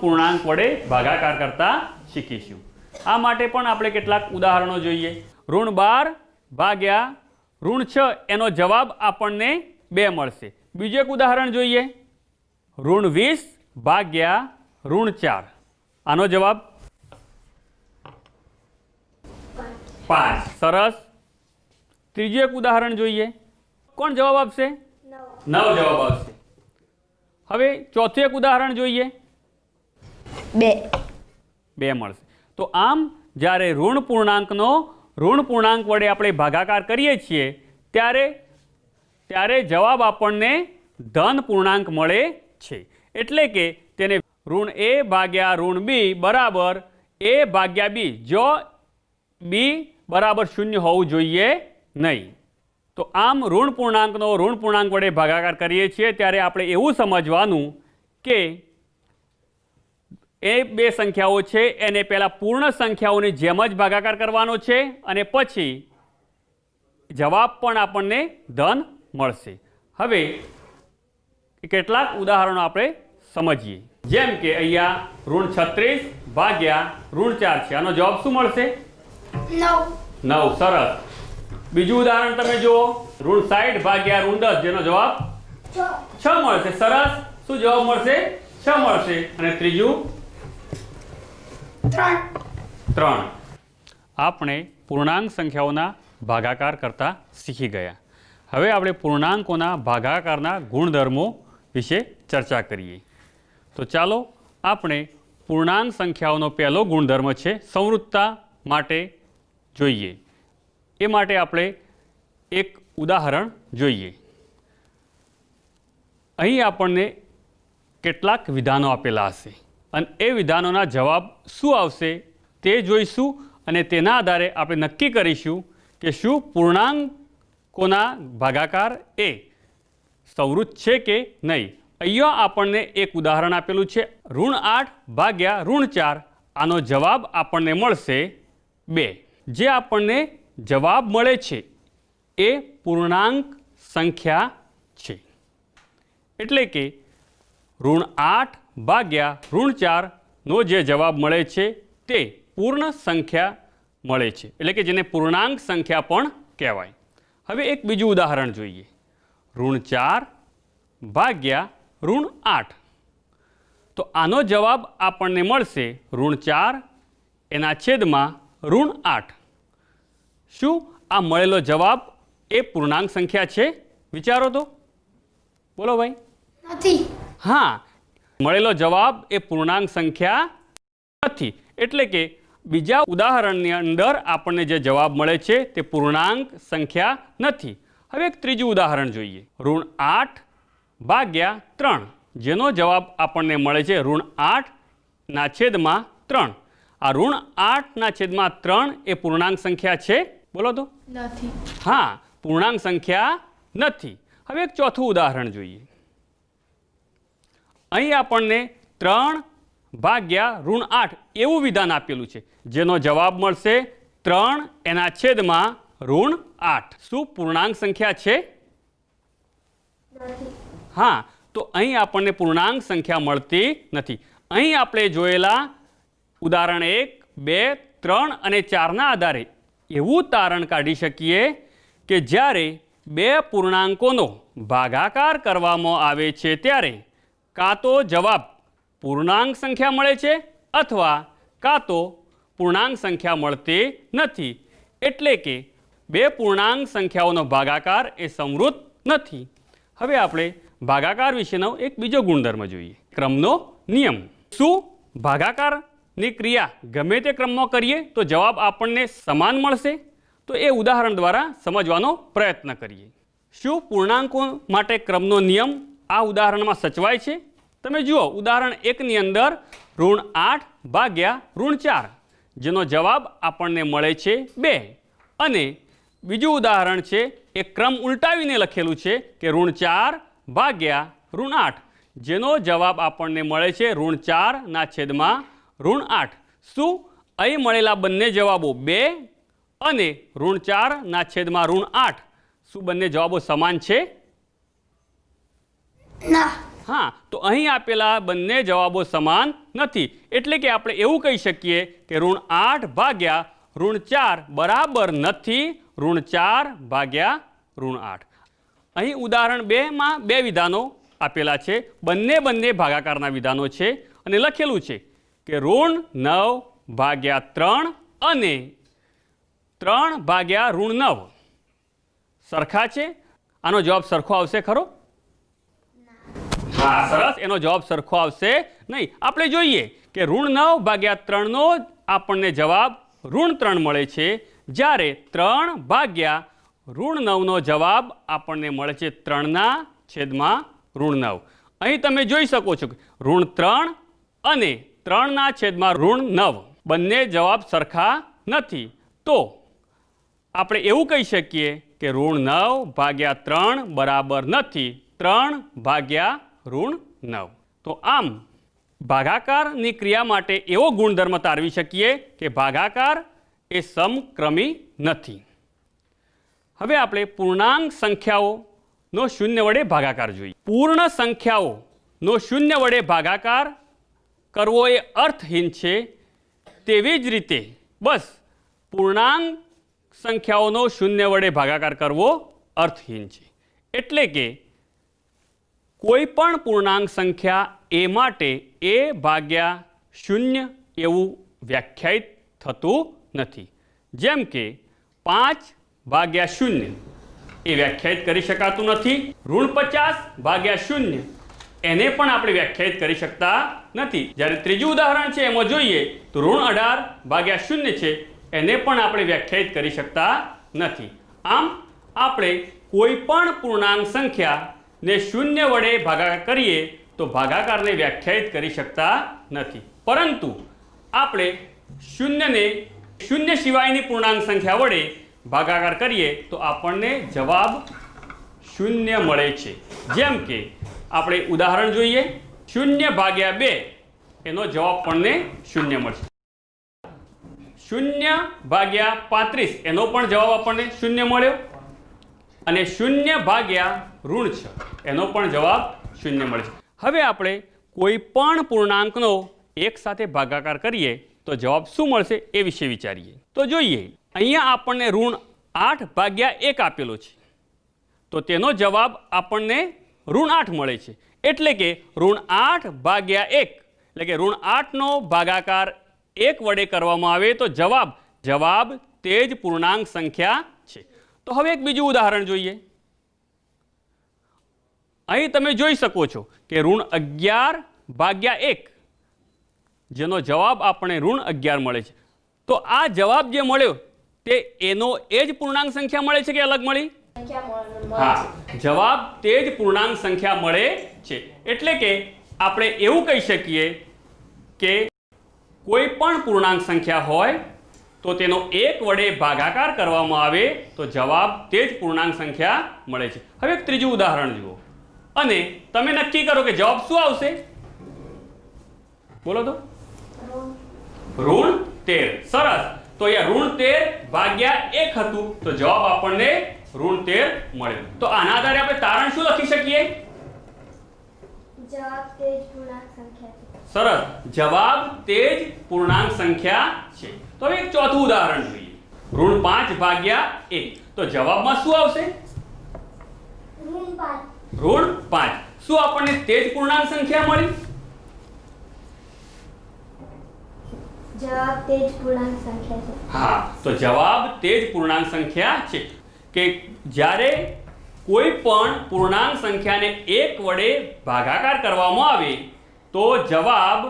[SPEAKER 5] પૂર્ણાંક વડે ભાગાકાર કરતા શીખીશું. આ માટે પણ આપણે કેટલાક ઉદાહરણો જોઈએ. ઋણ 12 ભાગ્યા ઋણ 6 એનો જવાબ આપણને 2 મળશે. બીજું એક ઉદાહરણ જોઈએ. ઋણ 20 ભાગ્યા ઋણ 4, આનો જવાબ 5. સરસ. ત્રીજું એક ઉદાહરણ જોઈએ. કોણ જવાબ આપશે? 9 જવાબ આપશે. હવે ચોથું એક ઉદાહરણ જોઈએ. 2 મળશે. તો આમ જ્યારે ઋણ પૂર્ણાંકનો ઋણ પૂર્ણાંક વડે આપણે ભાગાકાર કરીએ છીએ ત્યારે જવાબ આપણને ધન પૂર્ણાંક મળે છે. એટલે કે તેને ઋણ a ભાગ્યા ઋણ b બરાબર a ભાગ્યા b, જો b બરાબર 0 હોવું જોઈએ નહીં. તો આમ ઋણ પૂર્ણાંકનો ઋણ પૂર્ણાંક વડે ભાગાકાર કરીએ છીએ ત્યારે આપણે એવું સમજવાનું કે એ બે સંખ્યાઓ છે એને પહેલાં પૂર્ણ સંખ્યાઓની જેમ જ ભાગાકાર કરવાનો છે અને પછી જવાબ પણ આપણને ધન મળશે. હવે કેટલાક ઉદાહરણો આપણે સમજીએ. જેમ કે અહીંયા ઋણ 36 ભાગ્યા ઋણ 4 છે, આનો જવાબ શું મળશે? 9. સરસ. બીજું ઉદાહરણ તમે જુઓ. ઋણ 60 ભાગ્યા ઋણ 10, જેનો જવાબ 6 મળશે. સરસ. શું જવાબ મળશે? 6 મળશે. અને ત્રીજું 3. આપણે પૂર્ણાંક સંખ્યાઓના ભાગાકાર કરતા શીખી ગયા. હવે આપણે પૂર્ણાંકોના ભાગાકારના ગુણધર્મો વિશે ચર્ચા કરીએ. તો ચાલો આપણે પૂર્ણાંક સંખ્યાઓનો પહેલો ગુણધર્મ છે સંવૃત્તતા માટે જોઈએ. એ માટે આપણે એક ઉદાહરણ જોઈએ. અહીં આપણને કેટલાક વિધાનો આપેલા હશે અને એ વિધાનોના જવાબ શું આવશે તે જોઈશું અને તેના આધારે આપણે નક્કી કરીશું કે શું પૂર્ણાંકોના ભાગાકાર એ સંવૃત્ત છે કે નહીં. અહીંયા આપણને એક ઉદાહરણ આપેલું છે. ઋણ 8 ભાગ્યા ઋણ 4, આનો જવાબ આપણને મળશે 2. જે આપણને જવાબ મળે છે એ પૂર્ણાંક સંખ્યા છે. એટલે કે ઋણ 8 ભાગ્યા ઋણ 4નો જે જવાબ મળે છે તે પૂર્ણ સંખ્યા મળે છે. એટલે કે જેને પૂર્ણાંક સંખ્યા પણ કહેવાય. હવે એક બીજું ઉદાહરણ જોઈએ. ઋણ 4 ભાગ્યા ઋણ 8, તો આનો જવાબ આપણને મળશે ઋણ 4 એના છેદમાં ઋણ 8. શું આ મળેલો જવાબ એ પૂર્ણાંક સંખ્યા છે? વિચારો તો, બોલો ભાઈ.
[SPEAKER 2] નથી.
[SPEAKER 5] હા, મળેલો જવાબ એ પૂર્ણાંક સંખ્યા નથી. એટલે કે બીજા ઉદાહરણની અંદર આપણને જે જવાબ મળે છે તે પૂર્ણાંક સંખ્યા નથી. હવે એક ત્રીજું ઉદાહરણ જોઈએ. ઋણ 8 ભાગ્યા 3, જેનો જવાબ આપણને મળે છે ઋણ 8 છેદમાં 3. આ ઋણ 8 છેદમાં 3 એ પૂર્ણાંક સંખ્યા છે? બોલો તો.
[SPEAKER 2] નથી.
[SPEAKER 5] હા, પૂર્ણાંક સંખ્યા નથી. હવે એક ચોથું ઉદાહરણ જોઈએ. અહીં આપણને 3 ભાગ્યા ઋણ 8 એવું વિધાન આપેલું છે, જેનો જવાબ મળશે 3 છેદમાં ઋણ 8. શું પૂર્ણાંક સંખ્યા છે? હા, તો અહીં આપણને પૂર્ણાંક સંખ્યા મળતી નથી. અહીં આપણે જોયેલા ઉદાહરણ 1, 2, 3 અને 4ના આધારે એવું તારણ કાઢી શકીએ કે જ્યારે બે પૂર્ણાંકોનો ભાગાકાર કરવામાં આવે છે ત્યારે કાં તો જવાબ પૂર્ણાંક સંખ્યા મળે છે અથવા કાં તો પૂર્ણાંક સંખ્યા મળતી નથી. એટલે કે બે પૂર્ણાંક સંખ્યાઓનો ભાગાકાર એ સમૃદ્ધ નથી. હવે આપણે ભાગાકાર વિશેનો એક બીજો ગુણધર્મ જોઈએ, ક્રમનો નિયમ. શું ભાગાકારની ક્રિયા ગમે તે ક્રમમાં કરીએ તો જવાબ આપણને સમાન મળશે? તો એ ઉદાહરણ દ્વારા સમજવાનો પ્રયત્ન કરીએ. શું પૂર્ણાંકો માટે ક્રમનો નિયમ આ ઉદાહરણમાં સચવાય છે? તમે જુઓ, ઉદાહરણ 1ની અંદર -8 ભાગ્યા -4, જેનો જવાબ આપણને મળે છે 2. અને બીજું ઉદાહરણ છે, એક ક્રમ ઉલટાવીને લખેલું છે કે -4 ભાગ્યા -8, જેનો જવાબ આપણને મળે છે -4/8. શું અહીં મળેલા બંને જવાબો 2 અને -4/8, શું બંને જવાબો સમાન છે? હા, તો અહીં આપેલા બંને જવાબો સમાન નથી. એટલે કે આપણે એવું કહી શકીએ કે -8 ભાગ્યા -4 બરાબર નથી -4 ભાગ્યા -8. અહીં ઉદાહરણ 2માં 2 વિધાનો આપેલા છે, બંને ભાગાકારના વિધાનો છે, અને લખેલું છે કે -9 ભાગ્યા 3 અને 3 ભાગ્યા -9 સરખા છે. આનો જવાબ સરખો આવશે ખરો? હા, સરસ, એનો જવાબ સરખો આવશે નહીં. આપણે જોઈએ કે -9 ભાગ્યા 3નો આપણને જવાબ -3 મળે છે, જ્યારે 3 ભાગ્યા -9નો જવાબ આપણને મળે છે 3/9. અહીં તમે જોઈ શકો છો કે -3 અને 3/9 બંને જવાબ સરખા નથી. તો આપણે એવું કહી શકીએ કે -9 ભાગ્યા 3 બરાબર નથી 3 ભાગ્યા -9. તો આમ ભાગાકારની ક્રિયા માટે એવો ગુણધર્મ તારવી શકીએ કે ભાગાકાર એ સમક્રમી નથી. હવે આપણે પૂર્ણાંક સંખ્યાઓનો શૂન્ય વડે ભાગાકાર જોઈએ. પૂર્ણ સંખ્યાઓનો શૂન્ય વડે ભાગાકાર કરવો એ અર્થહીન છે, તેવી જ રીતે બસ પૂર્ણાંક સંખ્યાઓનો શૂન્ય વડે ભાગાકાર કરવો અર્થહીન છે. એટલે કે કોઈ પણ પૂર્ણાંક સંખ્યા એ માટે a ભાગ્યા 0 એવું વ્યાખ્યાયિત થતું નથી. જેમ કે 5 ભાગ્યા 0 એ વ્યાખ્યાયિત કરી શકાતું નથી. -50 ભાગ્યા 0 એને પણ આપણે વ્યાખ્યાયિત કરી શકતા નથી. જ્યારે ત્રીજું ઉદાહરણ છે એમાં જોઈએ તો -18 ભાગ્યા 0 છે, એને પણ આપણે વ્યાખ્યાયિત કરી શકતા નથી. આમ આપણે કોઈ પણ પૂર્ણાંક સંખ્યાને શૂન્ય વડે ભાગાકાર કરીએ તો ભાગાકારને વ્યાખ્યાયિત કરી શકતા નથી. પરંતુ આપણે શૂન્યને શૂન્ય સિવાયની પૂર્ણાંક સંખ્યા વડે ભાગાકાર કરીએ તો આપણને જવાબ 0 મળે છે. જેમ કે આપણે ઉદાહરણ જોઈએ, 0 ભાગ્યા 2 એનો જવાબ આપણને 0 મળશે. 0 ભાગ્યા 35 એનો પણ જવાબ આપણને 0 મળ્યો, અને 0 ભાગ્યા -6 એનો પણ જવાબ 0 મળે છે. હવે આપણે કોઈ પણ પૂર્ણાંકનો એક સાથે ભાગાકાર કરીએ તો જવાબ શું મળશે એ વિશે વિચારીએ. તો જોઈએ, અહીંયા આપણને -8 ભાગ્યા 1 આપેલો છે, તો તેનો જવાબ આપણને -8 મળે છે. એટલે કે -8 ભાગ્યા 1 એટલે કે -8નો ભાગાકાર 1 વડે કરવામાં આવે તો જવાબ તે જ પૂર્ણાંક સંખ્યા છે. તો હવે એક બીજું ઉદાહરણ જોઈએ. અહીં તમે જોઈ શકો છો કે -11 ભાગ્યા 1 જેનો જવાબ આપણે -11 મળે છે. તો આ જવાબ જે મળ્યો તે એનો એ જ પૂર્ણાંક સંખ્યા મળે છે કે અલગ મળી? હા, જવાબ તે જ પૂર્ણાંક સંખ્યા મળે છે. એટલે કે આપણે એવું કહી શકીએ કે કોઈ પણ પૂર્ણાંક સંખ્યા હોય તો તેનો 1 વડે ભાગાકાર કરવામાં આવે તો જવાબ તે જ પૂર્ણાંક સંખ્યા મળે છે. હવે એક ત્રીજું ઉદાહરણ જુઓ અને તમે નક્કી કરો કે જવાબ શું આવશે. બોલો તો. -13. સરસ. તો અહીંયા -13 ભાગ્યા 1 હતું તો જવાબ આપણને -13 મળ્યો. તો આના આધારે આપણે તારણ શું લખી શકીએ?
[SPEAKER 2] જવાબ તે જ પૂર્ણાંક સંખ્યા છે.
[SPEAKER 5] સરસ, જવાબ તે જ પૂર્ણાંક સંખ્યા છે. તો હવે એક ચોથું ઉદાહરણ જોઈએ. -5 ભાગ્યા 1 તો જવાબમાં શું આવશે? -5. શું આપણને તે જ પૂર્ણાંક સંખ્યા મળી?
[SPEAKER 2] જવાબ તે જ પૂર્ણાંક સંખ્યા છે.
[SPEAKER 5] હા, તો જવાબ તે જ પૂર્ણાંક સંખ્યા છે. કે જ્યારે કોઈ પણ પૂર્ણાંક સંખ્યાને 1 વડે ભાગાકાર કરવામાં આવે તો જવાબ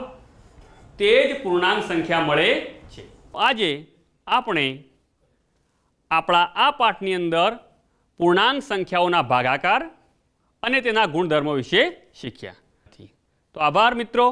[SPEAKER 5] તે જ પૂર્ણાંક સંખ્યા મળે છે. આજે આપણે આપણા આ પાઠની અંદર પૂર્ણાંક સંખ્યાઓના ભાગાકાર અને તેના ગુણધર્મો વિશે શીખ્યા. તો આભાર મિત્રો.